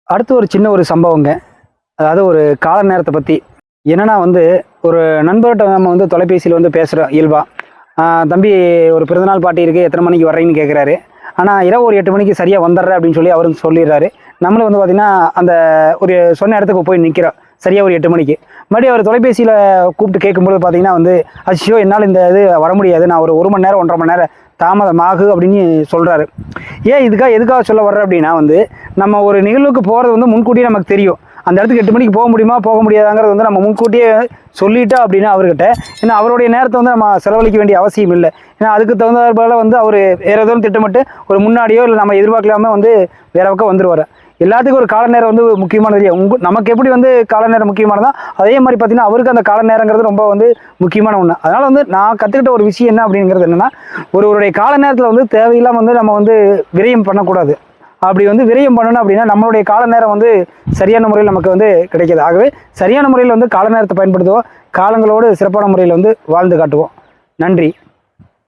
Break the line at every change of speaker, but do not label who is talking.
அடுத்து ஒரு சின்ன ஒரு சம்பவங்க. அதாவது ஒரு கால நேரத்த பத்தி. என்னன்னா வந்து, ஒரு நண்பர்ட்ட நம்ம வந்து தொலைபேசியில வந்து பேசுறோம் இயல்பா. "தம்பி ஒரு பிறந்தநாள் பார்ட்டி இருக்கு. எத்தன மணிக்கு வர்றீங்கன்னு?" கேட்குறாரு. ஆனா, இரவு ஒரு 8 மணிக்கு சரியா வந்துர்றேன் அப்படின்னு சொல்லி அவரும் சொல்லிடுறாரு. நம்மளும் வந்து பார்த்தீங்கன்னா, அந்த ஒரு சொன்ன இடத்துக்கு போய் நிக்கிறோம். சரியா ஒரு 8 மணிக்கு. மறுபடியும் அவர் தொலைபேசியில கூப்பிட்டு கேட்கும்போது பார்த்தீங்கன்னா வந்து, "அச்சச்சோ! என்னால இந்த இது வர முடியாது. நான் ஒரு 1 மணி நேரம், 1 1/2 மணி நேரம் தாமதமாகு" அப்படின்னு சொல்றாரு. ஏன் எதுக்காக சொல்ல வர்றேன் அப்படின்னா வந்து, நம்ம ஒரு நிகழ்வுக்கு போறது வந்து முன்கூட்டியே நமக்கு தெரியும். அந்த இடத்துக்கு 8 மணிக்கு போக முடியுமா, போக முடியாதாங்கிறது வந்து நம்ம முன்கூட்டியே சொல்லிட்டோம் அப்படின்னா அவர்கிட்ட, ஏன்னா அவருடைய நேரத்த வந்து நம்ம செலவழிக்க வேண்டிய அவசியம் இல்ல. ஏன்னா அதுக்கு தகுந்தாற்போல வந்து அவரு வேற ஏதோ திட்டமிட்டு ஒரு முன்னாடியோ இல்ல நம்ம எதிர்பார்க்காம வந்து வேற பக்கம் வந்துருவாரு. எல்லாத்துக்கும் ஒரு கால நேரம் வந்து முக்கியமானது இல்லையா? நமக்கு எப்படி வந்து கால நேரம் முக்கியமானதோ, அதே மாரி பார்த்தீங்கன்னா, அவருக்கு அந்த கால நேரங்கிறது ரொம்ப வந்து முக்கியமான ஒண்ணு. அதனால வந்து நான் கத்துக்கிட்ட ஒரு விஷயம் என்ன அப்படிங்கிறது என்னன்னா, ஒருவருடைய கால நேரத்தில வந்து தேவையில்லாம வந்து நம்ம வந்து விரயம் பண்ணக்கூடாது. அப்படி வந்து விரயம் பண்ணணும் அப்படின்னா, நம்மளுடைய கால நேரம் வந்து சரியான முறையில் நமக்கு வந்து கிடைக்காது. ஆகவே சரியான முறையில் வந்து கால நேரத்தை பயன்படுத்துவோம். காலங்களோடு சிறப்பான முறையில் வந்து வாழ்ந்து காட்டுவோம். நன்றி.